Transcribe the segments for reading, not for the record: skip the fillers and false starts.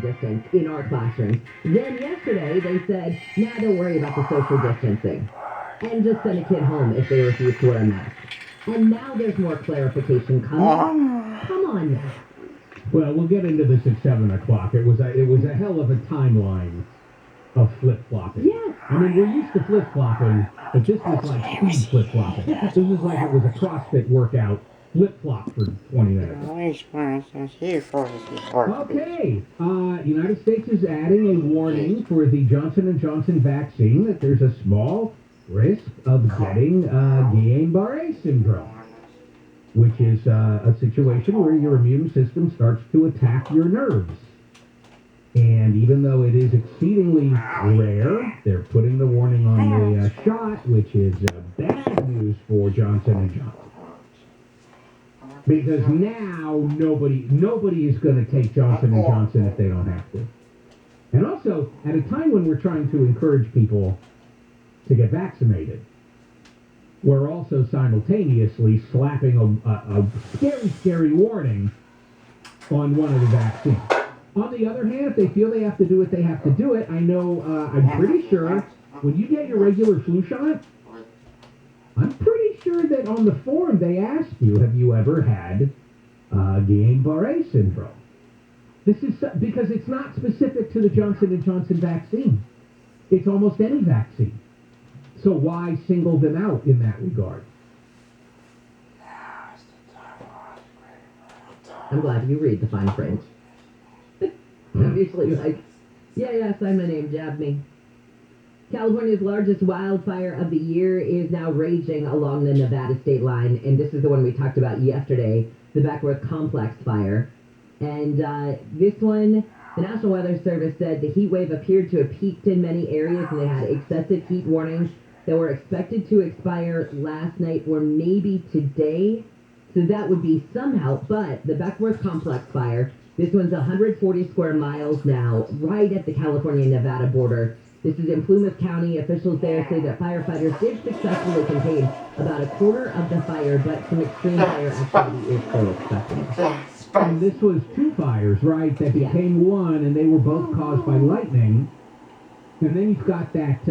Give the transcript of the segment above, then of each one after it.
distance in our classrooms. Then yesterday they said, nah, don't worry about the social distancing. And just send a kid home if they refuse to wear a mask. And now there's more clarification coming. Come on now. Well, we'll get into this at 7 o'clock. It was a hell of a timeline of flip-flopping. Yes. I mean, we're used to flip-flopping, but this was like speed flip-flopping. This was like it was a CrossFit workout flip-flop for 20 minutes. Okay. United States is adding a warning for the Johnson & Johnson vaccine that there's a small risk of getting Guillain-Barré syndrome, which is a situation where your immune system starts to attack your nerves. And even though it is exceedingly rare, they're putting the warning on the shot, which is bad news for Johnson & Johnson. Because now nobody is going to take Johnson & Johnson if they don't have to. And also, at a time when we're trying to encourage people to get vaccinated, we're also simultaneously slapping a scary warning on one of the vaccines. On the other hand, if they feel they have to do it, they have to do it. I know, I'm pretty sure, when you get your regular flu shot, I'm pretty sure that on the form they ask you, have you ever had Guillain-Barré syndrome? This is because it's not specific to the Johnson & Johnson vaccine. It's almost any vaccine. So why single them out in that regard? I'm glad you read the fine print. I'm usually like, yeah, sign my name, jab me. California's largest wildfire of the year is now raging along the Nevada state line, and this is the one we talked about yesterday, the Beckworth Complex fire. And this one, the National Weather Service said the heat wave appeared to have peaked in many areas, and they had excessive heat warnings that were expected to expire last night or maybe today. So that would be some help, but the Beckworth Complex fire, this one's 140 square miles now, right at the California-Nevada border. This is in Plumas County. Officials there say that firefighters did successfully contain about a quarter of the fire, but some extreme fire activity is still expected. And this was two fires, right, that became one, and they were both caused by lightning. And then you've got that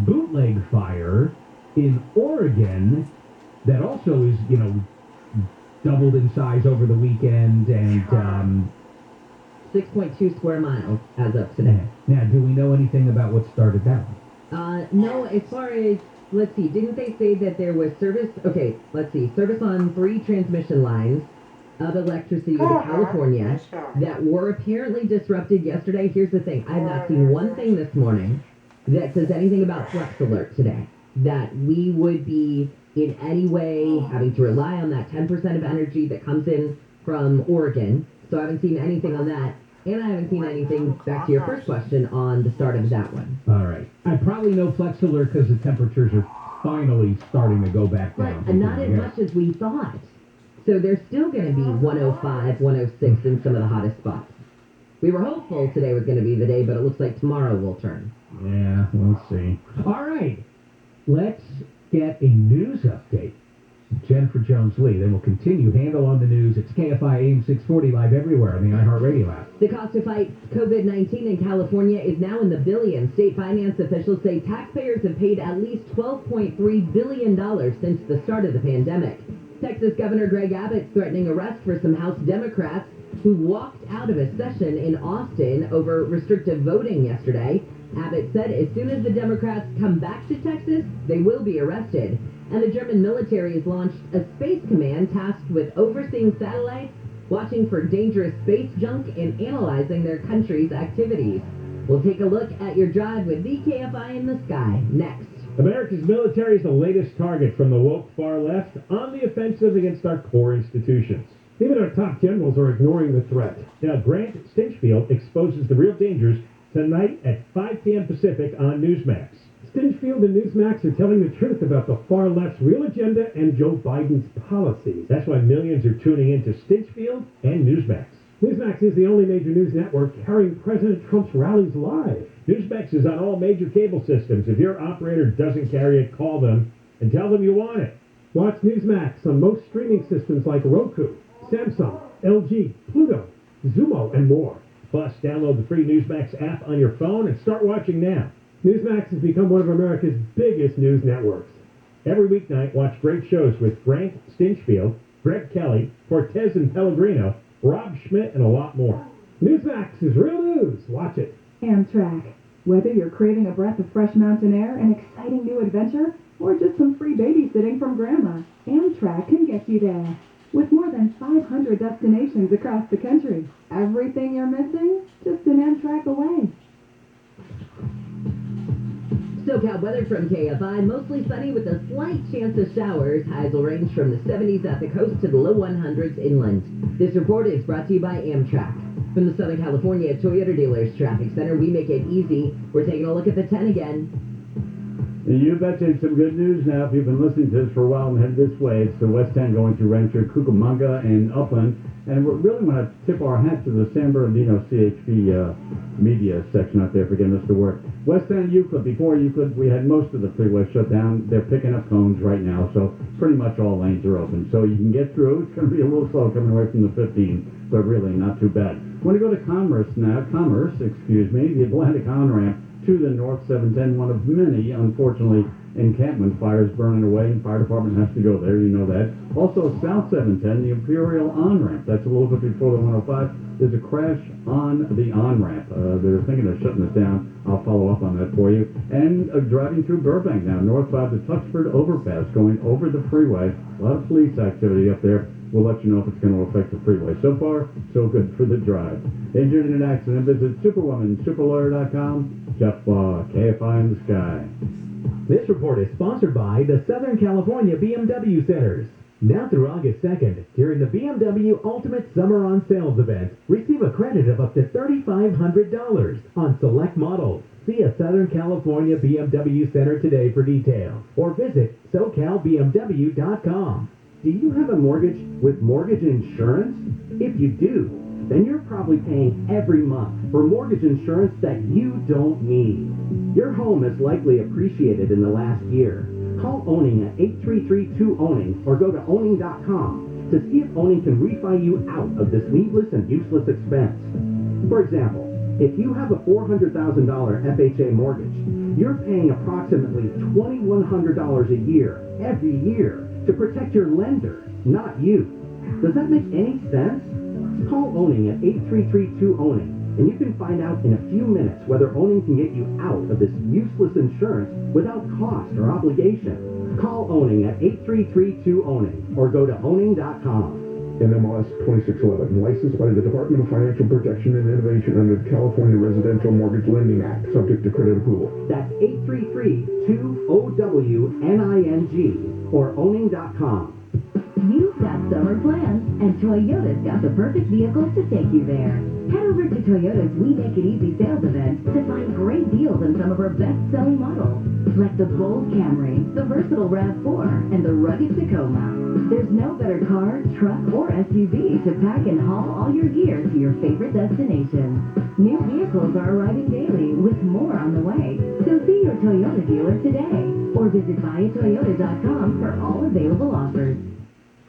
bootleg fire in Oregon that also is, doubled in size over the weekend, and 6.2 square miles as of today. Now, do we know anything about what started that one? No, as far as, let's see, didn't they say that there was service? Okay, let's see, service on 3 transmission lines of electricity to California that were apparently disrupted yesterday. Here's the thing, I have not seen one thing this morning that says anything about flex alert today, that we would be in any way having to rely on that 10% of energy that comes in from Oregon. So I haven't seen anything on that. And I haven't seen anything, back to your first question, on the start of that one. All right. I probably know flex alert because the temperatures are finally starting to go back down. But not as much as we thought. So there's still going to be 105, 106 in some of the hottest spots. We were hopeful today was going to be the day, but it looks like tomorrow will turn. Yeah, we'll see. All right. Let's get a news update. Jennifer Jones-Lee. Then we'll continue. Handle on the news. It's KFI AM 640 live everywhere on the iHeartRadio app. The cost to fight COVID-19 in California is now in the billions. State finance officials say taxpayers have paid at least $12.3 billion since the start of the pandemic. Texas Governor Greg Abbott threatening arrest for some House Democrats who walked out of a session in Austin over restrictive voting yesterday. Abbott said as soon as the Democrats come back to Texas, they will be arrested. And the German military has launched a space command tasked with overseeing satellites, watching for dangerous space junk, and analyzing their country's activities. We'll take a look at your drive with the KFI in the sky next. America's military is the latest target from the woke far left on the offensive against our core institutions. Even our top generals are ignoring the threat. Now, Grant Stinchfield exposes the real dangers tonight at 5 p.m. Pacific on Newsmax. Stinchfield and Newsmax are telling the truth about the far left's real agenda and Joe Biden's policies. That's why millions are tuning in to Stinchfield and Newsmax. Newsmax is the only major news network carrying President Trump's rallies live. Newsmax is on all major cable systems. If your operator doesn't carry it, call them and tell them you want it. Watch Newsmax on most streaming systems like Roku, Samsung, LG, Pluto, Zumo, and more. Plus, download the free Newsmax app on your phone and start watching now. Newsmax has become one of America's biggest news networks. Every weeknight, watch great shows with Frank Stinchfield, Greg Kelly, Cortez and Pellegrino, Rob Schmidt, and a lot more. Newsmax is real news. Watch it. Amtrak. Whether you're craving a breath of fresh mountain air, an exciting new adventure, or just some free babysitting from Grandma, Amtrak can get you there. With more than 500 destinations across the country, everything you're missing, just an Amtrak away. SoCal weather from KFI, mostly sunny with a slight chance of showers. Highs will range from the 70s at the coast to the low 100s inland. This report is brought to you by Amtrak. From the Southern California Toyota Dealers Traffic Center, we make it easy. We're taking a look at the 10 again. You betcha. Some good news now. If you've been listening to this for a while and headed this way, it's the West 10 going through Rancho Cucamonga and Upland. And we really want to tip our hat to the San Bernardino CHP media section out there for getting us to work. West 10 Euclid. Before Euclid, we had most of the freeway shut down. They're picking up cones right now, so pretty much all lanes are open. So you can get through. It's going to be a little slow coming away from the 15, but really not too bad. Want to go to Commerce, the Atlantic on-ramp to the North 710, one of many, unfortunately, encampment fires burning away, and fire department has to go there, you know that. Also, South 710, the Imperial on-ramp, that's a little bit before the 105. There's a crash on the on-ramp. They're thinking of shutting this down. I'll follow up on that for you. And driving through Burbank now, northbound to Tuxford overpass, going over the freeway. A lot of police activity up there. We'll let you know if it's going to affect the freeway. So far, so good for the drive. Injured in an accident, visit superlawyer.com. Jeff Law, KFI in the sky. This report is sponsored by the Southern California BMW Centers. Now through August 2nd, during the BMW Ultimate Summer on Sales event, receive a credit of up to $3,500 on select models. See a Southern California BMW Center today for details, or visit SoCalBMW.com. Do you have a mortgage with mortgage insurance? If you do, then you're probably paying every month for mortgage insurance that you don't need. Your home has likely appreciated in the last year. Call Owning at 833-2-OWNING or go to owning.com to see if Owning can refi you out of this needless and useless expense. For example, if you have a $400,000 FHA mortgage, you're paying approximately $2,100 a year, every year, to protect your lender, not you. Does that make any sense? Call Owning at 833-2-OWNING, and you can find out in a few minutes whether Owning can get you out of this useless insurance without cost or obligation. Call Owning at 833-2-OWNING or go to owning.com. NMLS 2611, licensed by the Department of Financial Protection and Innovation under the California Residential Mortgage Lending Act, subject to credit approval. That's 833-2-OWNING or owning.com. You've got summer plans, and Toyota's got the perfect vehicles to take you there. Head over to Toyota's We Make It Easy sales event to find great deals on some of our best-selling models, like the bold Camry, the versatile RAV4, and the rugged Tacoma. There's no better car, truck, or SUV to pack and haul all your gear to your favorite destination. New vehicles are arriving daily, with more on the way. So see your Toyota dealer today, or visit buyatoyota.com for all available offers.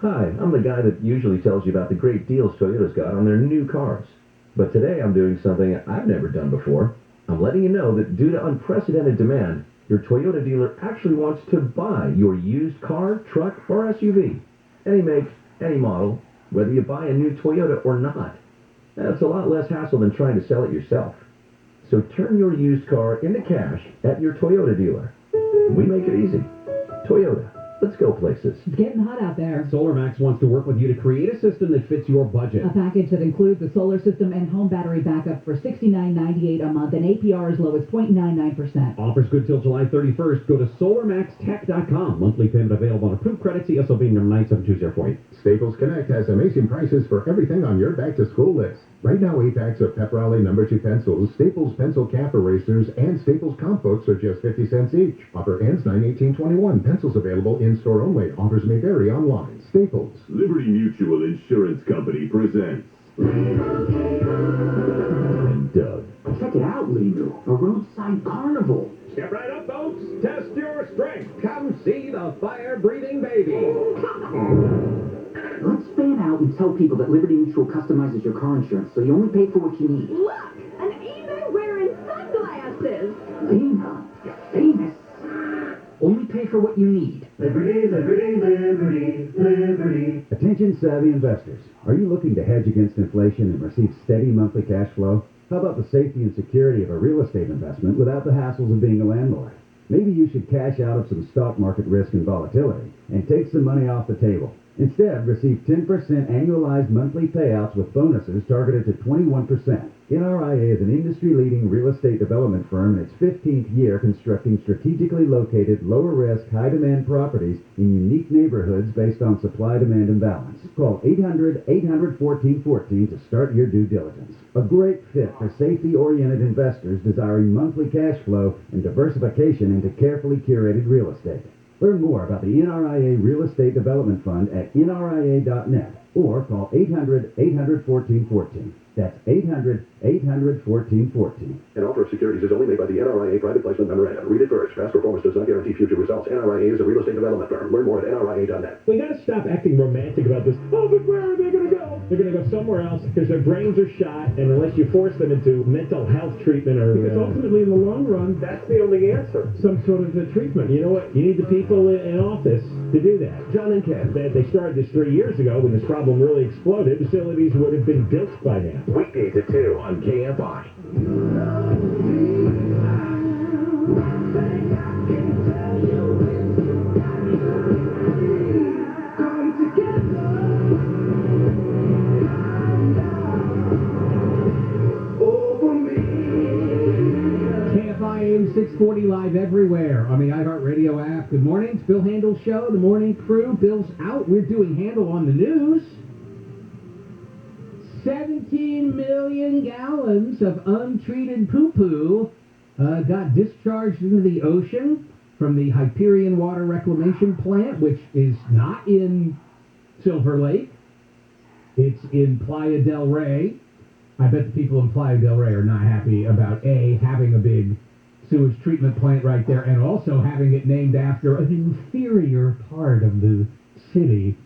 Hi, I'm the guy that usually tells you about the great deals Toyota's got on their new cars. But today I'm doing something I've never done before. I'm letting you know that due to unprecedented demand, your Toyota dealer actually wants to buy your used car, truck, or SUV. Any make, any model, whether you buy a new Toyota or not. That's a lot less hassle than trying to sell it yourself. So turn your used car into cash at your Toyota dealer. We make it easy. Toyota. Let's go places. It's getting hot out there. SolarMax wants to work with you to create a system that fits your budget. A package that includes a solar system and home battery backup for $69.98 a month and APR as low as 0.99%. Offers good till July 31st. Go to SolarMaxTech.com. Monthly payment available on approved credit. CSLB number 97204. Staples Connect has amazing prices for everything on your back-to-school list. Right now, 8 packs of Pep Rally No. 2 pencils, Staples pencil cap erasers, and Staples comp books are just 50 cents each. Offer ends 9/18/21. Pencils available in-store only. Offers may vary online. Staples. Liberty Mutual Insurance Company presents... And Doug. Check it out, Lenu. A roadside carnival. Step right up, folks. Test your strength. Come see the fire-breathing baby. Let's fan out and tell people that Liberty Mutual customizes your car insurance, so you only pay for what you need. Look, an eBay wearing sunglasses. Lena, you're famous. Only pay for what you need. Liberty, liberty, liberty, liberty. Attention savvy investors. Are you looking to hedge against inflation and receive steady monthly cash flow? How about the safety and security of a real estate investment without the hassles of being a landlord? Maybe you should cash out of some stock market risk and volatility and take some money off the table. Instead, receive 10% annualized monthly payouts with bonuses targeted to 21%. NRIA is an industry-leading real estate development firm in its 15th year constructing strategically located, lower-risk, high-demand properties in unique neighborhoods based on supply-demand imbalance. Call 800-800-1414 to start your due diligence. A great fit for safety-oriented investors desiring monthly cash flow and diversification into carefully curated real estate. Learn more about the NRIA Real Estate Development Fund at nria.net or call 800-800-1414. That's 800-800-1414. An offer of securities is only made by the NRIA Private Placement Memorandum. Read it first. Past performance does not guarantee future results. NRIA is a real estate development firm. Learn more at nria.net. We got to stop acting romantic about this. Oh, but where are they going to go? They're going to go somewhere else because their brains are shot, and unless you force them into mental health treatment or... Because ultimately, in the long run, that's the only answer. some sort of treatment. You know what? You need the people in office to do that. John and Ken, they started this 3 years ago when this problem really exploded. Facilities would have been built by now. Weekdays at 2 on KFI. KFI Am 640 live everywhere on the iHeartRadio app. Good morning. It's Bill Handel's show. The morning crew. Bill's out. We're doing Handle on the news. 17 million gallons of untreated poo-poo got discharged into the ocean from the Hyperion Water Reclamation Plant, which is not in Silver Lake. It's in Playa del Rey. I bet the people in Playa del Rey are not happy about, A, having a big sewage treatment plant right there, and also having it named after an inferior part of the city.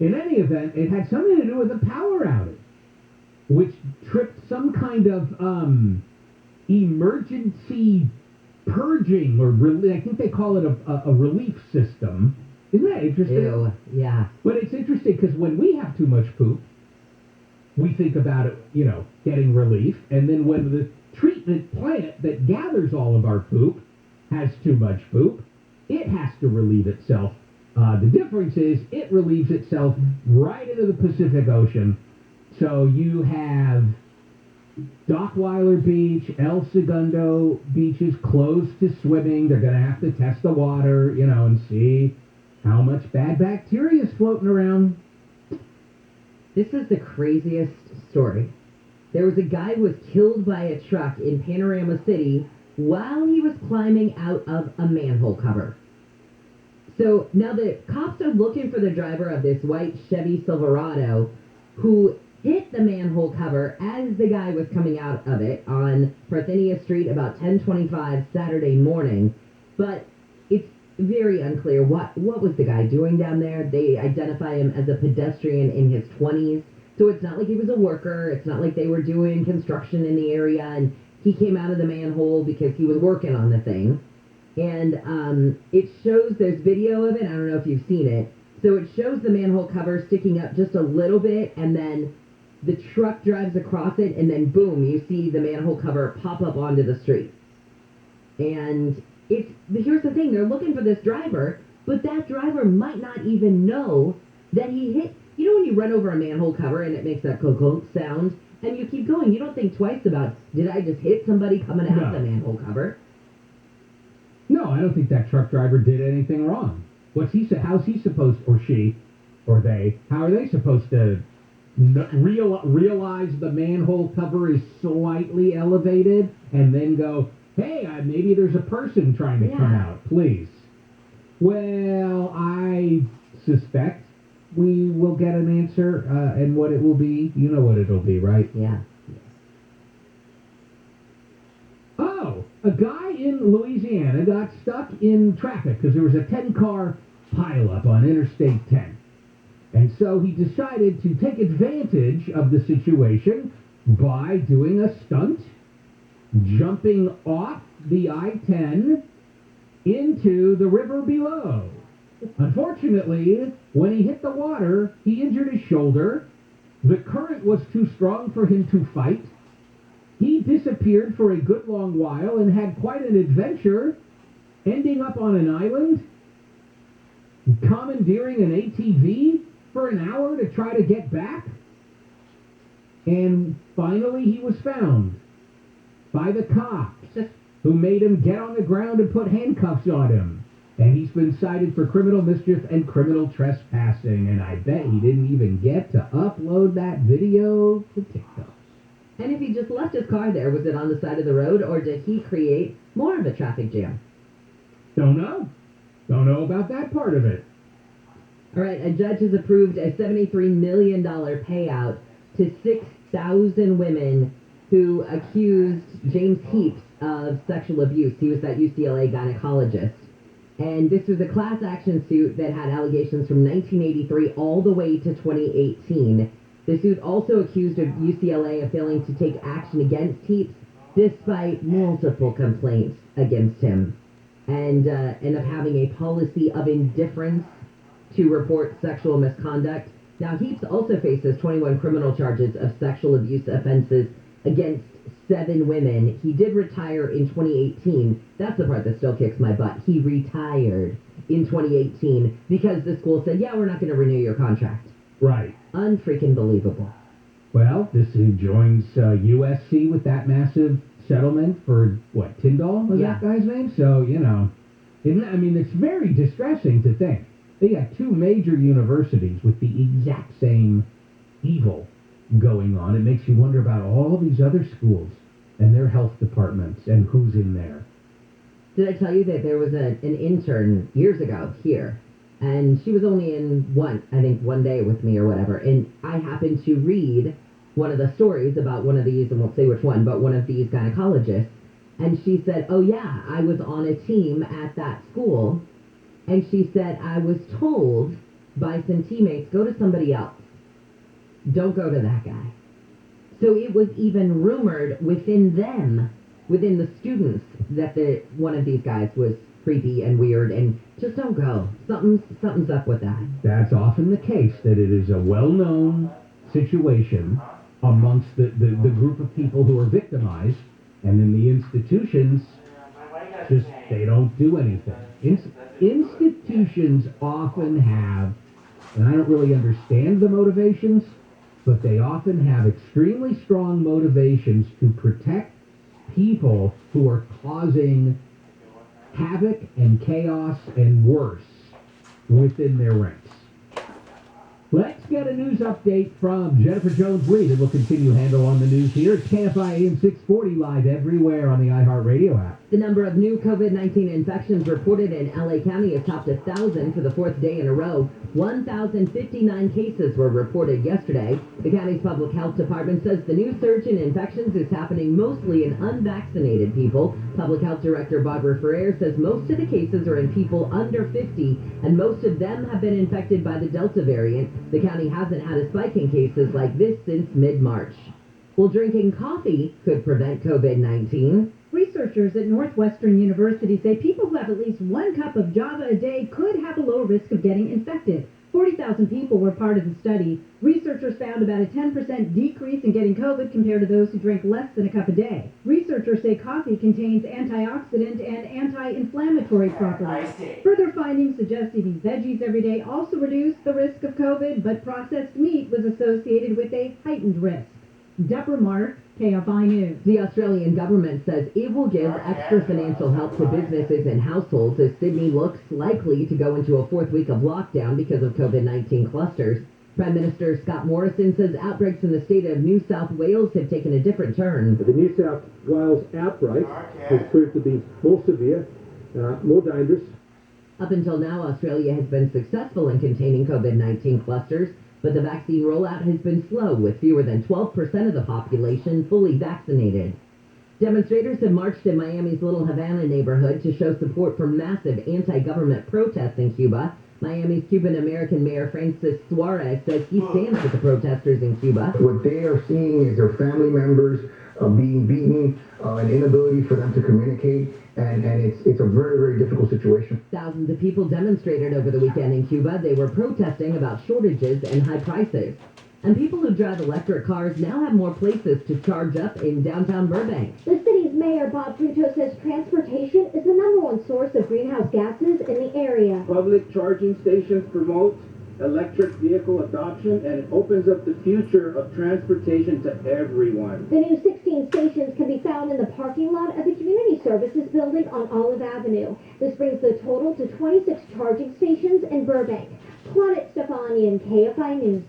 In any event, it had something to do with a power outage, which tripped some kind of emergency purging, or I think they call it a relief system. Isn't that interesting? Ew, yeah. But it's interesting because when we have too much poop, we think about it, getting relief. And then when the treatment plant that gathers all of our poop has too much poop, it has to relieve itself. The difference is it relieves itself right into the Pacific Ocean. So you have Dockweiler Beach, El Segundo beaches closed to swimming. They're going to have to test the water, and see how much bad bacteria is floating around. This is the craziest story. There was a guy who was killed by a truck in Panorama City while he was climbing out of a manhole cover. So now the cops are looking for the driver of this white Chevy Silverado who hit the manhole cover as the guy was coming out of it on Parthenia Street about 10:25 Saturday morning. But it's very unclear what was the guy doing down there. They identify him as a pedestrian in his 20s. So it's not like he was a worker. It's not like they were doing construction in the area and he came out of the manhole because he was working on the thing. And it shows, there's video of it. I don't know if you've seen it. So it shows the manhole cover sticking up just a little bit, and then the truck drives across it, and then boom, you see the manhole cover pop up onto the street. And here's the thing, they're looking for this driver, but that driver might not even know that he hit. You know when you run over a manhole cover and it makes that clunk sound, and you keep going, you don't think twice about, did I just hit somebody coming out of the manhole cover? No, I don't think that truck driver did anything wrong. How's he supposed, or she, or they, how are they supposed to realize the manhole cover is slightly elevated and then go, hey, maybe there's a person trying to come out, please? Well, I suspect we will get an answer, and what it will be, you know what it'll be, right? Yeah. Oh, a guy in Louisiana got stuck in traffic because there was a 10-car pileup on Interstate 10. And so he decided to take advantage of the situation by doing a stunt, jumping off the I-10 into the river below. Unfortunately, when he hit the water, he injured his shoulder. The current was too strong for him to fight. He disappeared for a good long while and had quite an adventure, ending up on an island, commandeering an ATV for an hour to try to get back. And finally he was found by the cops, who made him get on the ground and put handcuffs on him. And he's been cited for criminal mischief and criminal trespassing. And I bet he didn't even get to upload that video to TikTok. And if he just left his car there, was it on the side of the road, or did he create more of a traffic jam? Don't know. Don't know about that part of it. All right, a judge has approved a $73 million payout to 6,000 women who accused James Heaps of sexual abuse. He was that UCLA gynecologist. And this was a class action suit that had allegations from 1983 all the way to 2018. The suit also accused of UCLA of failing to take action against Heaps despite multiple complaints against him, and of having a policy of indifference to report sexual misconduct. Now, Heaps also faces 21 criminal charges of sexual abuse offenses against 7 women. He did retire in 2018. That's the part that still kicks my butt. He retired in 2018 because the school said, yeah, we're not going to renew your contract. Right. Unfreaking believable. Well, this joins USC with that massive settlement for, what, Tyndall was that guy's name? So, you know, it's very distressing to think. They got 2 major universities with the exact same evil going on. It makes you wonder about all these other schools and their health departments and who's in there. Did I tell you that there was an intern years ago here, and she was only in one day with me or whatever, and I happened to read one of the stories about one of these, and won't say which one, but one of these gynecologists, and she said, oh yeah, I was on a team at that school, and she said, I was told by some teammates, go to somebody else. Don't go to that guy. So it was even rumored within them, within the students, that one of these guys was creepy and weird, and just don't go. Something's up with that. That's often the case, that it is a well-known situation amongst the group of people who are victimized, and then the institutions just, they don't do anything. Institutions often have, and I don't really understand the motivations, but they often have extremely strong motivations to protect people who are causing havoc and chaos and worse within their ranks. Let's get a news update from Jennifer Jones-Lee that will continue handle on the news here at Kfi Am 640, live everywhere on the iHeartRadio app. The number of new COVID-19 infections reported in LA County has topped 1,000 for the 4th day in a row. 1,059 cases were reported yesterday. The county's public health department says the new surge in infections is happening mostly in unvaccinated people. Public health director Barbara Ferrer says most of the cases are in people under 50, and most of them have been infected by the Delta variant. The county hasn't had a spike in cases like this since mid-March. Well, drinking coffee could prevent COVID-19. Researchers at Northwestern University say people who have at least 1 cup of Java a day could have a lower risk of getting infected. 40,000 people were part of the study. Researchers found about a 10% decrease in getting COVID compared to those who drink less than a cup a day. Researchers say coffee contains antioxidant and anti-inflammatory properties. Further findings suggest eating veggies every day also reduced the risk of COVID, but processed meat was associated with a heightened risk. Deborah Mark, KFI News. The Australian government says it will give extra financial help to businesses and households as Sydney looks likely to go into a 4th week of lockdown because of COVID-19 clusters. Prime Minister Scott Morrison says outbreaks in the state of New South Wales have taken a different turn. The New South Wales outbreak has proved to be more severe, more dangerous. Up until now, Australia has been successful in containing COVID-19 clusters, but the vaccine rollout has been slow, with fewer than 12% of the population fully vaccinated. Demonstrators have marched in Miami's Little Havana neighborhood to show support for massive anti-government protests in Cuba. Miami's Cuban-American Mayor Francis Suarez says he stands with the protesters in Cuba. What they are seeing is their family members being beaten, an inability for them to communicate, and it's a very, very difficult situation. Thousands of people demonstrated over the weekend in Cuba. They were protesting about shortages and high prices. And people who drive electric cars now have more places to charge up in downtown Burbank. The city's mayor, Bob Fruto, says transportation is the #1 source of greenhouse gases in the area. Public charging stations promote electric vehicle adoption, and it opens up the future of transportation to everyone. The new 16 stations can be found in the parking lot of the Community Services Building on Olive Avenue. This brings the total to 26 charging stations in Burbank. Claudette Stefanian, KFI News.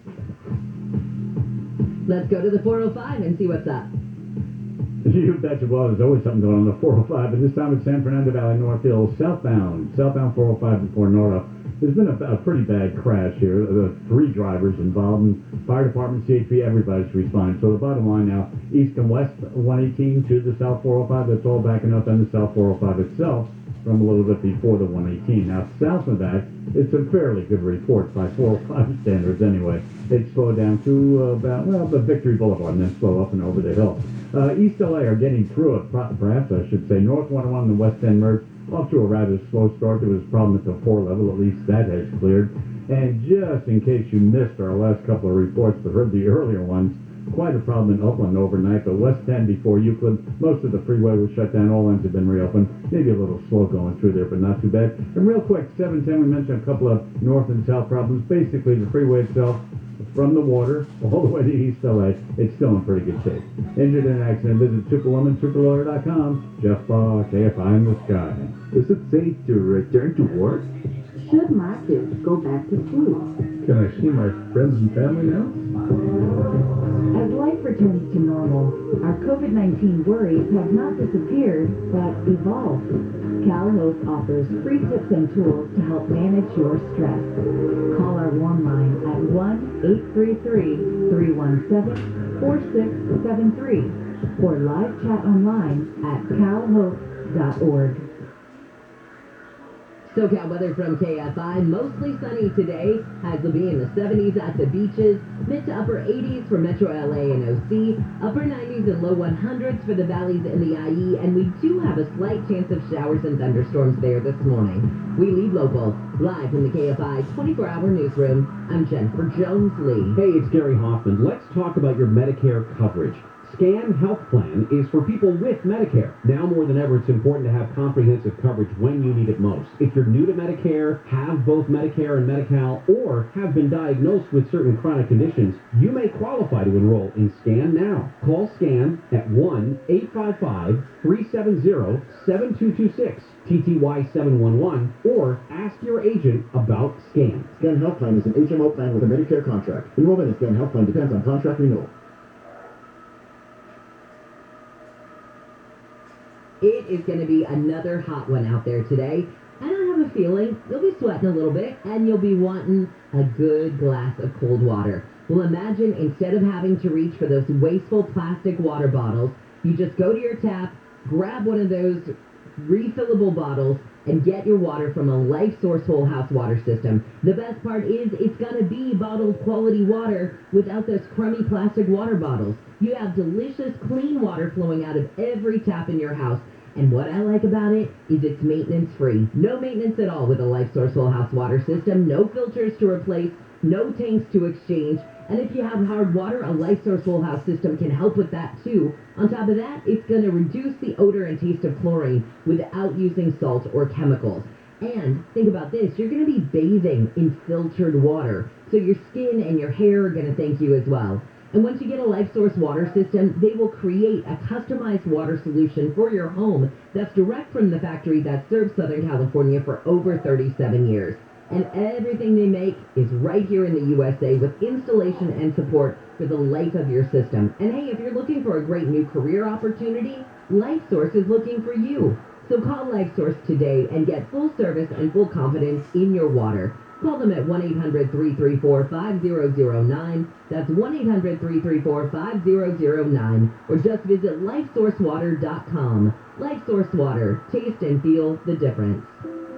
Let's go to the 405 and see what's up. You betcha. Well, there's always something going on the 405, and this time it's San Fernando Valley North Hills southbound 405 before Nora. There's been a pretty bad crash here. There are 3 drivers involved, and fire department, CHP, everybody's responding. So the bottom line now, east and west 118 to the south 405, that's all backing up, and the south 405 itself from a little bit before the 118. Now, south of that, it's a fairly good report by 405 standards anyway. It slowed down to the Victory Boulevard and then slow up and over the hill. East LA are getting through it, perhaps I should say. North 101 and the West End merge off to a rather slow start. There was a problem at the 4 level, at least that has cleared. And just in case you missed our last couple of reports but heard the earlier ones, quite a problem in Oakland overnight, but West 10 before Euclid, most of the freeway was shut down, all lanes have been reopened. Maybe a little slow going through there, but not too bad. And real quick, 710, we mentioned a couple of north and south problems. Basically, the freeway itself, from the water all the way to East LA, it's still in pretty good shape. Injured in an accident, visit superwoman.com. Jeff Baugh, KFI in the sky. Is it safe to return to work? Should my kids go back to school? Can I see my friends and family now? As life returns to normal, our COVID-19 worries have not disappeared, but evolved. CalHost offers free tips and tools to help manage your stress. Call our warm line at 1-833-317-4673 or live chat online at calhost.org. SoCal weather from KFI, mostly sunny today. Highs will be in the 70s at the beaches, mid to upper 80s for Metro LA and OC, upper 90s and low 100s for the valleys in the IE, and we do have a slight chance of showers and thunderstorms there this morning. We lead local, live from the KFI 24-hour newsroom. I'm Jennifer Jones-Lee. Hey, it's Gary Hoffman. Let's talk about your Medicare coverage. Scan Health Plan is for people with Medicare. Now more than ever, it's important to have comprehensive coverage when you need it most. If you're new to Medicare, have both Medicare and Medi-Cal, or have been diagnosed with certain chronic conditions, you may qualify to enroll in Scan Now. Call Scan at 1-855-370-7226, TTY 711, or ask your agent about Scan. Scan Health Plan is an HMO plan with a Medicare contract. Enrollment in Scan Health Plan depends on contract renewal. It is going to be another hot one out there today, and I have a feeling you'll be sweating a little bit, and you'll be wanting a good glass of cold water. Well, imagine instead of having to reach for those wasteful plastic water bottles, you just go to your tap, grab one of those refillable bottles, and get your water from a Life Source Whole House water system. The best part is it's going to be bottled quality water without those crummy plastic water bottles. You have delicious, clean water flowing out of every tap in your house. And what I like about it is it's maintenance-free. No maintenance at all with a Life Source Whole House water system. No filters to replace, no tanks to exchange. And if you have hard water, a Life Source Whole House system can help with that too. On top of that, it's going to reduce the odor and taste of chlorine without using salt or chemicals. And think about this, you're going to be bathing in filtered water. So your skin and your hair are going to thank you as well. And once you get a Life Source water system, they will create a customized water solution for your home that's direct from the factory that serves Southern California for over 37 years. And everything they make is right here in the USA with installation and support for the life of your system. And hey, if you're looking for a great new career opportunity, Life Source is looking for you. So call Life Source today and get full service and full confidence in your water. Call them at 1-800-334-5009. That's 1-800-334-5009. Or just visit lifesourcewater.com. Life Source Water. Taste and feel the difference.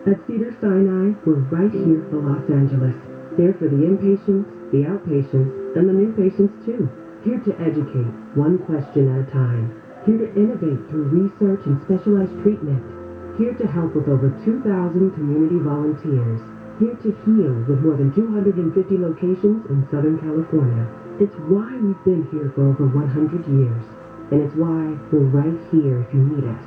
At Cedars-Sinai, we're right here for Los Angeles. There for the inpatients, the outpatients, and the new patients too. Here to educate, one question at a time. Here to innovate through research and specialized treatment. Here to help with over 2,000 community volunteers. Here to heal with more than 250 locations in Southern California. It's why we've been here for over 100 years. And it's why we're right here if you need us.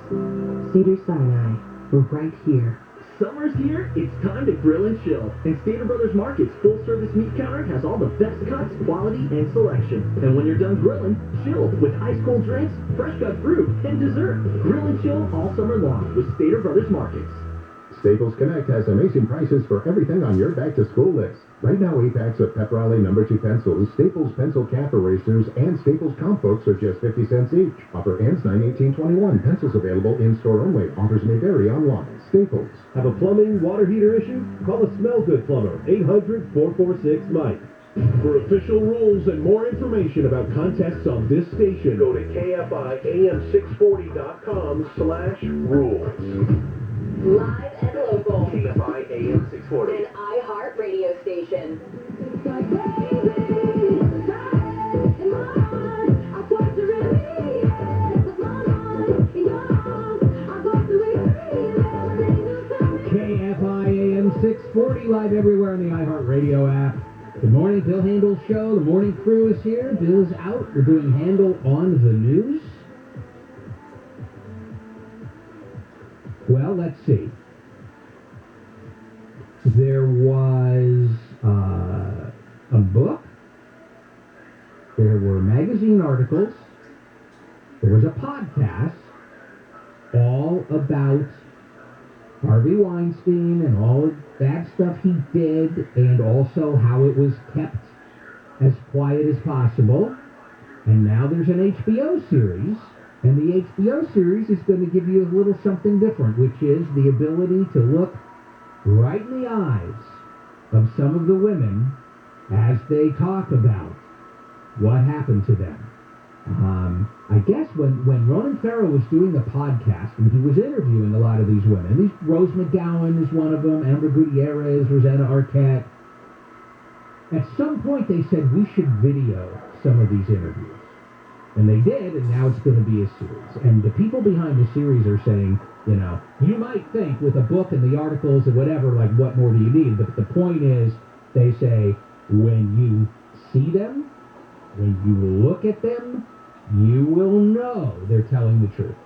Cedars-Sinai, we're right here. Summer's here, it's time to grill and chill. And Stater Brothers Market's full-service meat counter has all the best cuts, quality, and selection. And when you're done grilling, chill with ice-cold drinks, fresh-cut fruit, and dessert. Grill and chill all summer long with Stater Brothers Markets. Staples Connect has amazing prices for everything on your back-to-school list. Right now, 8 packs of Pep Raleigh No. 2 pencils, Staples pencil cap erasers, and Staples comp books are just 50 cents each. Offer ends 9/18/21. Pencils available in-store only. Offers may vary online. Staples. Have a plumbing, water heater issue? Call a Smell Good Plumber, 800-446-MIKE. For official rules and more information about contests on this station, go to KFIAM640.com/rules. Live and local. KFI AM 640. An iHeart radio station. KFI AM 640, live everywhere on the iHeart Radio app. Good morning, Bill Handel's show. The morning crew is here. Bill's out. We're doing Handel on the news. Well, let's see. There was a book. There were magazine articles. There was a podcast all about Harvey Weinstein and all of that stuff he did, and also how it was kept as quiet as possible. And now there's an HBO series. And the HBO series is going to give you a little something different, which is the ability to look right in the eyes of some of the women as they talk about what happened to them. I guess when Ronan Farrow was doing the podcast, and he was interviewing a lot of these women, Rose McGowan is one of them, Amber Gutierrez, Rosanna Arquette, at some point they said we should video some of these interviews. And they did, and now it's going to be a series. And the people behind the series are saying, you know, you might think with a book and the articles and whatever, like, what more do you need? But the point is, they say, when you see them, when you look at them, you will know they're telling the truth.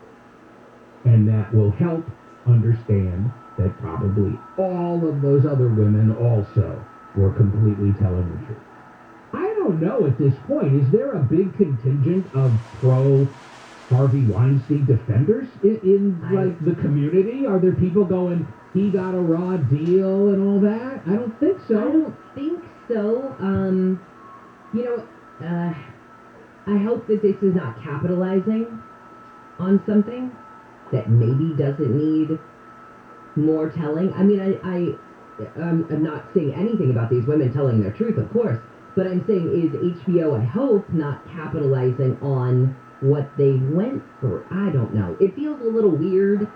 And that will help understand that probably all of those other women also were completely telling the truth. I don't know at this point. Is there a big contingent of pro-Harvey Weinstein defenders in the community? Are there people going, he got a raw deal and all that? I don't think so. I don't think so. I hope that this is not capitalizing on something that maybe doesn't need more telling. I mean, I'm not saying anything about these women telling their truth, of course. But I'm saying, is HBO, I hope, not capitalizing on what they went through? I don't know. It feels a little weird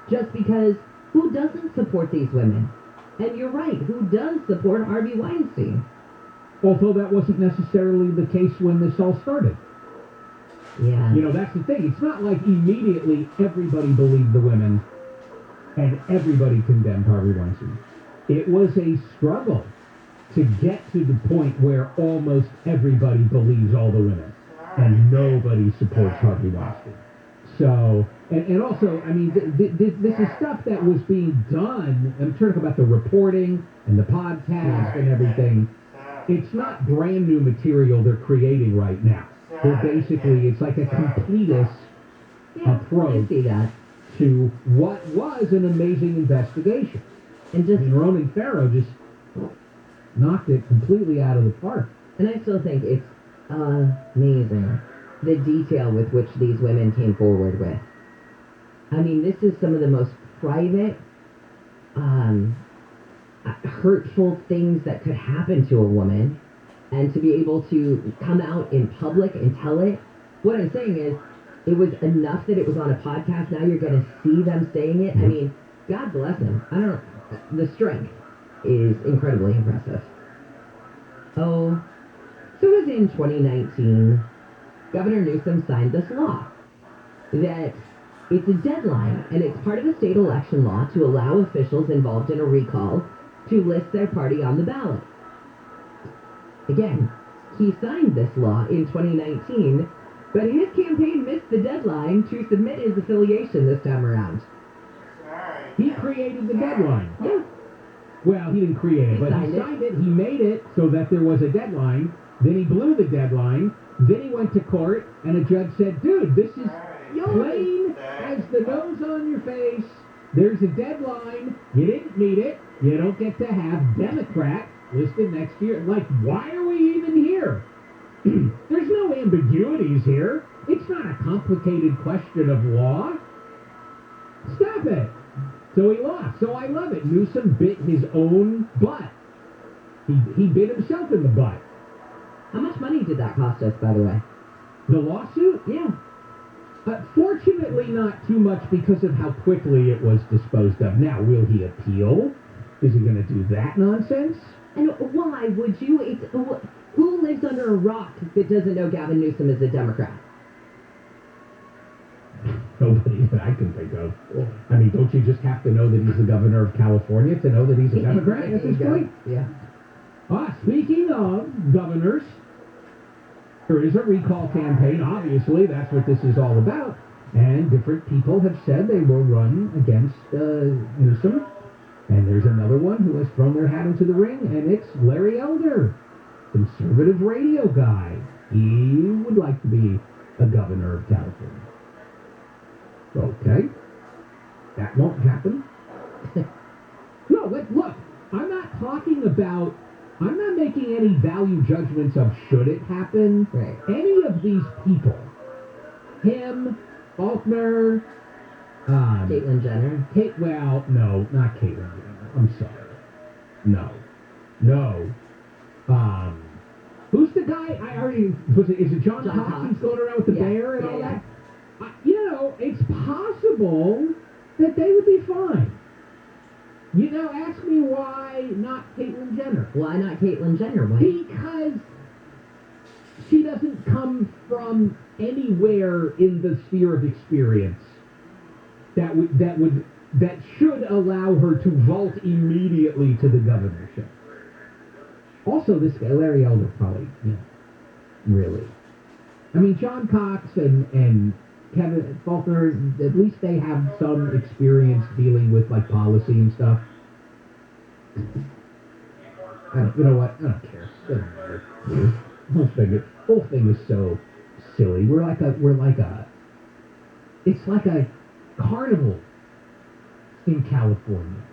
just because who doesn't support these women? And you're right, who does support Harvey Weinstein? Although that wasn't necessarily the case when this all started. Yeah. You know, that's the thing. It's not like immediately everybody believed the women and everybody condemned Harvey Weinstein. It was a struggle to get to the point where almost everybody believes all the women and nobody supports Harvey Weinstein. So, and also, I mean, this is stuff that was being done. I'm talking about the reporting and the podcast and everything. It's not brand new material they're creating right now. They're basically, it's like a completist approach to what was an amazing investigation. And just Ronan Farrow just knocked it completely out of the park. And I still think it's amazing, the detail with which these women came forward with. I mean, this is some of the most private, hurtful things that could happen to a woman, and to be able to come out in public and tell it. What I'm saying is, it was enough that it was on a podcast. Now you're going to see them saying it. I mean, God bless them. The strength is incredibly impressive. Oh, so it was in 2019, Governor Newsom signed this law that it's a deadline, and it's part of a state election law to allow officials involved in a recall to list their party on the ballot. Again, he signed this law in 2019, but his campaign missed the deadline to submit his affiliation this time around. He created the deadline. Yeah. Well, he didn't create it, but he signed it. He made it so that there was a deadline. Then he blew the deadline. Then he went to court, and a judge said, dude, this is plain as the nose on your face. There's a deadline. You didn't meet it. You don't get to have Democrat listed next year. Like, why are we even here? There's no ambiguities here. It's not a complicated question of law. Stop it. So he lost. So I love it. Newsom bit his own butt. He bit himself in the butt. How much money did that cost us, by the way? The lawsuit? Yeah. Fortunately, not too much because of how quickly it was disposed of. Now, will he appeal? Is he going to do that nonsense? And why would you? Who lives under a rock that doesn't know Gavin Newsom is a Democrat? Nobody that I can think of. I mean, don't you just have to know that he's the governor of California to know that he's a Democrat at this point? Yeah. Speaking of governors, there is a recall campaign. Obviously, that's what this is all about. And different people have said they will run against Newsom. And there's another one who has thrown their hat into the ring, and it's Larry Elder, conservative radio guy. He would like to be a governor of California. Okay. That won't happen. No, look, I'm not making any value judgments of should it happen. Right. Any of these people, him, Faulkner, Caitlyn Jenner. Well, no, not Caitlyn Jenner. I'm sorry. No. Who's the guy? Is it John Cox who's going around with the bear and all that? It's possible that they would be fine. Ask me why not Caitlyn Jenner. Why not Caitlyn Jenner? Why? Because she doesn't come from anywhere in the sphere of experience that should allow her to vault immediately to the governorship. Also, this guy, Larry Elder, probably, really. I mean, John Cox and Kevin Faulkner, at least they have some experience dealing with, like, policy and stuff. You know what? I don't care. Doesn't matter. The whole thing is so silly. It's like a carnival in California.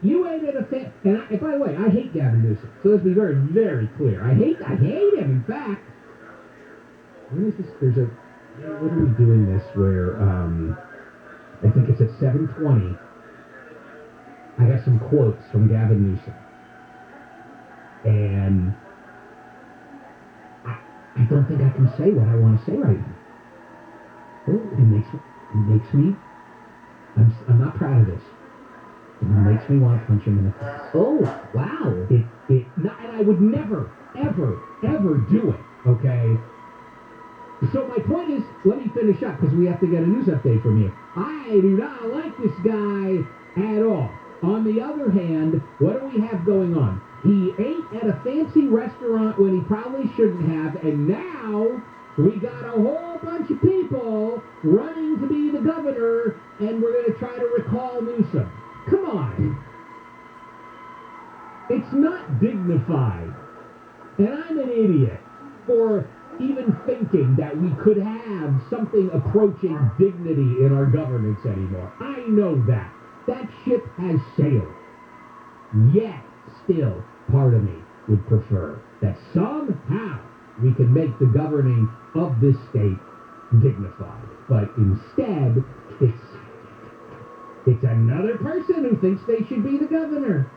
You ain't at a fan. And by the way, I hate Gavin Newsom. So let's be very, very clear. I hate him. In fact, when is this? What are we doing this where, I think it's at 7:20. I got some quotes from Gavin Newsom. And I don't think I can say what I want to say right now. It makes me, I'm not proud of this. It makes me want to punch him in the face. Oh, wow. And I would never, ever, ever do it, okay? So my point is, let me finish up because we have to get a news update from you. I do not like this guy at all. On the other hand, what do we have going on? He ate at a fancy restaurant when he probably shouldn't have, and now we got a whole bunch of people running to be the governor, and we're going to try to recall Newsom. Come on. It's not dignified. And I'm an idiot for even thinking that we could have something approaching dignity in our governance anymore. I know that. That ship has sailed. Yet, still, part of me would prefer that somehow we can make the governing of this state dignified. But instead, it's another person who thinks they should be the governor.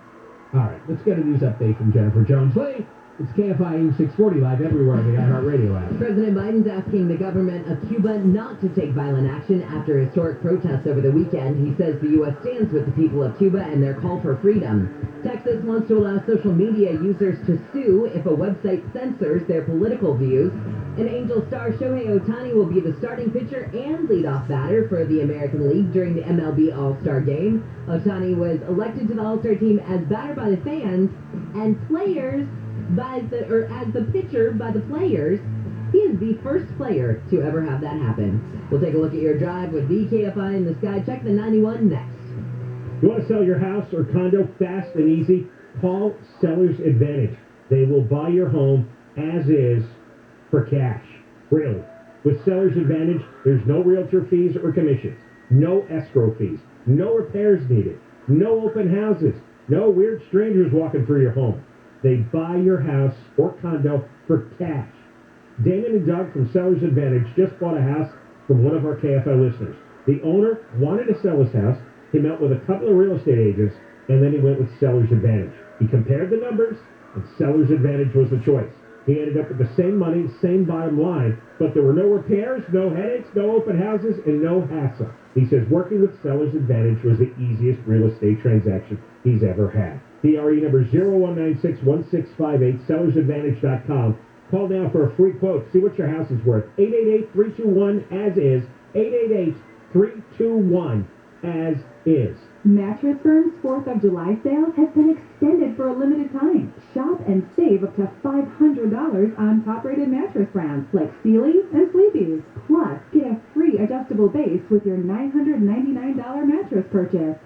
All right, let's get a news update from Jennifer Jones-Lee. It's KFI Am 640 live everywhere on the iHeartRadio app. President Biden's asking the government of Cuba not to take violent action after historic protests over the weekend. He says the U.S. stands with the people of Cuba and their call for freedom. Texas wants to allow social media users to sue if a website censors their political views. And Angel star Shohei Ohtani will be the starting pitcher and leadoff batter for the American League during the MLB All-Star Game. Ohtani was elected to the All-Star team as batter by the fans and players as the pitcher by the players. He is the first player to ever have that happen. We'll take a look at your drive with the KFI in the sky. Check the 91 next. You want to sell your house or condo fast and easy? Call Seller's Advantage. They will buy your home as is for cash. Really. With Seller's Advantage, there's no realtor fees or commissions, no escrow fees, no repairs needed, no open houses, no weird strangers walking through your home. They buy your house or condo for cash. Damon and Doug from Seller's Advantage just bought a house from one of our KFI listeners. The owner wanted to sell his house. He met with a couple of real estate agents, and then he went with Seller's Advantage. He compared the numbers, and Seller's Advantage was the choice. He ended up with the same money, same bottom line, but there were no repairs, no headaches, no open houses, and no hassle. He says working with Seller's Advantage was the easiest real estate transaction he's ever had. DRE number 0196-1658, sellersadvantage.com. Call now for a free quote. See what your house is worth. 888-321-AS-IS. 888-321-AS-IS. Mattress Firm's 4th of July sale has been extended for a limited time. Shop and save up to $500 on top-rated mattress brands like Sealy and Sleepy's. Plus, get a free adjustable base with your $999 mattress purchase.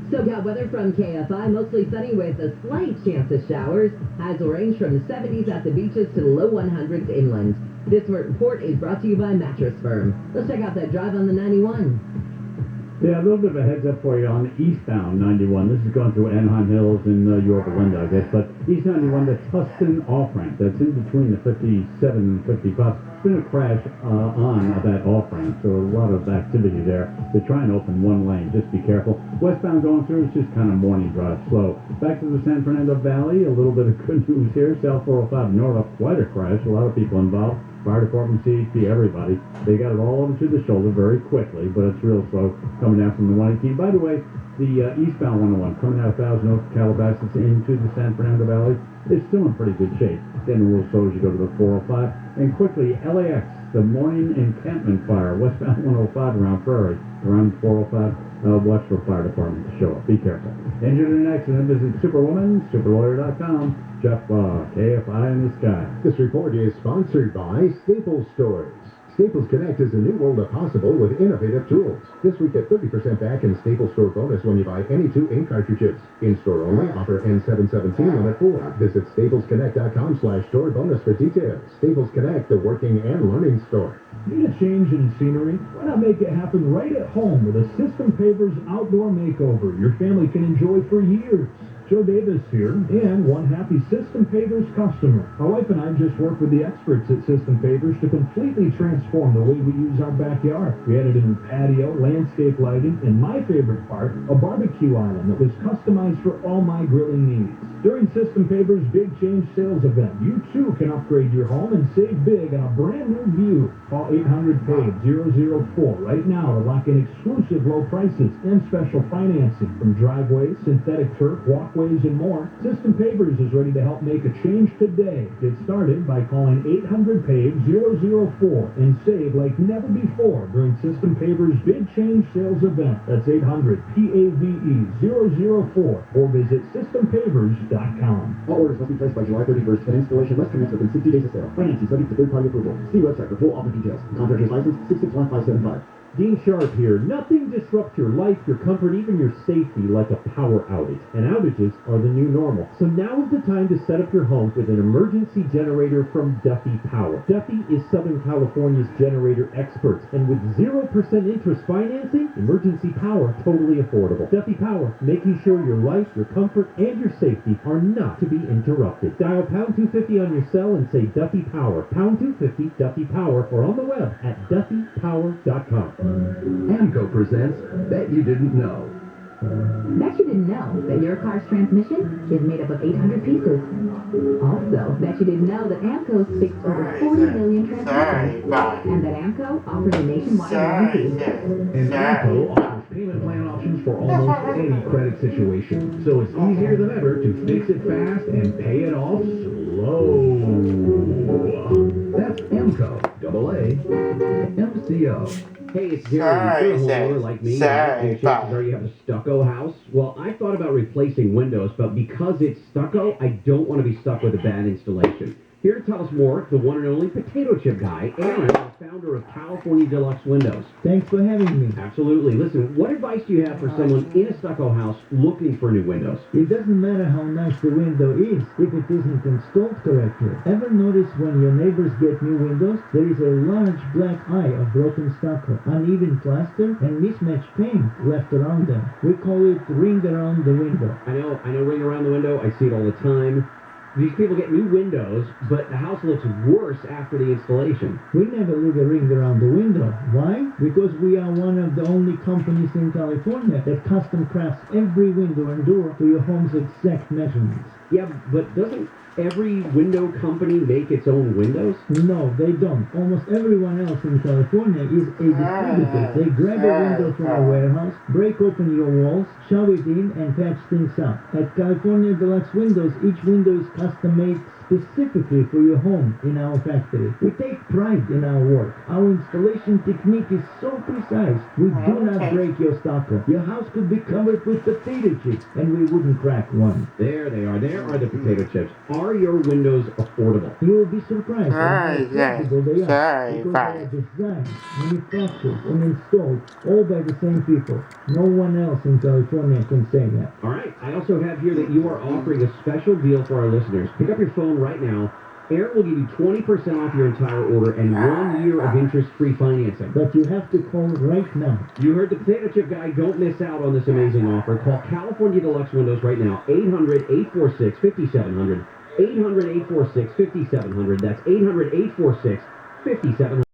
SoCal weather from KFI, mostly sunny with a slight chance of showers. Highs will range from the 70s at the beaches to the low 100s inland. This report is brought to you by Mattress Firm. Let's check out that drive on the 91. Yeah, a little bit of a heads up for you on eastbound 91. This is going through Anaheim Hills and Yorba Linda, I guess. But East 91, the Tustin off-ramp, that's in between the 57 and 55. It's been a crash on that off-ramp, so a lot of activity there. They try and open one lane. Just be careful. Westbound going through, it's just kind of morning drive, slow. Back to the San Fernando Valley, a little bit of good news here. South 405 north, quite a crash. A lot of people involved. Fire department, CHP, everybody. They got it all over to the shoulder very quickly, but it's real slow coming down from the 118. By the way, the eastbound 101 coming out of Thousand Oaks, Calabasas into the San Fernando Valley is still in pretty good shape. Getting a little slow as you go to the 405. And quickly, LAX, the morning encampment fire, westbound 105 around Prairie, around 405. Watch for fire department to show up. Be careful. Injured in an accident, visit Superwoman, superlawyer.com. Jeff KFI in the sky. This report is sponsored by Staples Stores. Staples Connect is a new world of possible with innovative tools. This week get 30% back in Staples Store bonus when you buy any 2 ink cartridges. In-store only, offer N717 limit 4. Visit staplesconnect.com/store bonus for details. Staples Connect, the working and learning store. Need a change in scenery? Why not make it happen right at home with a System Pavers outdoor makeover your family can enjoy for years? Joe Davis here, and one happy System Pavers customer. My wife and I just worked with the experts at System Pavers to completely transform the way we use our backyard. We added a new patio, landscape lighting, and my favorite part, a barbecue island that was customized for all my grilling needs. During System Pavers' Big Change Sales event, you too can upgrade your home and save big on a brand new view. Call 800-PAVE-004 right now to lock in exclusive low prices and special financing from driveways, synthetic turf, walkways, and more. System Pavers is ready to help make a change today. Get started by calling 800-PAVE-004 and save like never before during System Pavers' Big Change Sales event. That's 800-PAVE-004 or visit SystemPavers.com. All orders must be placed by July 31st and installation must commence within 60 days of sale. Financing subject to third-party approval. See website for full offer details. Contractor's license 661575. Dean Sharp here. Nothing disrupts your life, your comfort, even your safety like a power outage. And outages are the new normal. So now is the time to set up your home with an emergency generator from Duffy Power. Duffy is Southern California's generator experts. And with 0% interest financing, emergency power totally affordable. Duffy Power, making sure your life, your comfort, and your safety are not to be interrupted. Dial pound 250 on your cell and say Duffy Power. Pound 250 Duffy Power or on the web at duffypower.com. AMCO presents Bet You Didn't Know. Bet you didn't know that your car's transmission is made up of 800 pieces. Also, bet you didn't know that AMCO's fixed over 40 million transmissions. And that AMCO offers a nationwide warranty. And AMCO offers payment plan options for almost any credit situation. So it's easier than ever to fix it fast and pay it off slow. That's AMCO, AA, MCO. Hey, it's Jerry. You're a homeowner like me. And chances are you have a stucco house. Well, I thought about replacing windows, but because it's stucco, I don't want to be stuck with a bad installation. Here to tell us more, the one and only potato chip guy, Aaron, the founder of California Deluxe Windows. Thanks for having me. Absolutely. Listen, what advice do you have for someone in a stucco house looking for new windows? It doesn't matter how nice the window is if it isn't installed correctly. Ever notice when your neighbors get new windows, there is a large black eye of broken stucco, uneven plaster, and mismatched paint left around them? We call it ring around the window. I know ring around the window. I see it all the time. These people get new windows, but the house looks worse after the installation. We never leave a ring around the window. Why? Because we are one of the only companies in California that custom crafts every window and door to your home's exact measurements. Yeah, but doesn't every window company make its own windows? No, they don't. Almost everyone else in California is a distributor. They grab a window from a warehouse, break open your walls, shove it in, and patch things up. At California Deluxe Windows, each window is custom made specifically for your home in our factory. We take pride in our work. Our installation technique is so precise, we do not break your stucco. Your house could be covered with potato chips, and we wouldn't crack one. There they are. There are the potato chips. Are your windows affordable? You will be surprised at how affordable they are, because they are designed, manufactured, and installed all by the same people. No one else in California can say that. All right. I also have here that you are offering a special deal for our listeners. Pick up your phone right now. Aaron will give you 20% off your entire order and 1 year of interest-free financing. But you have to call right now. You heard the potato chip guy. Don't miss out on this amazing offer. Call California Deluxe Windows right now. 800-846-5700. 800-846-5700. That's 800-846-5700.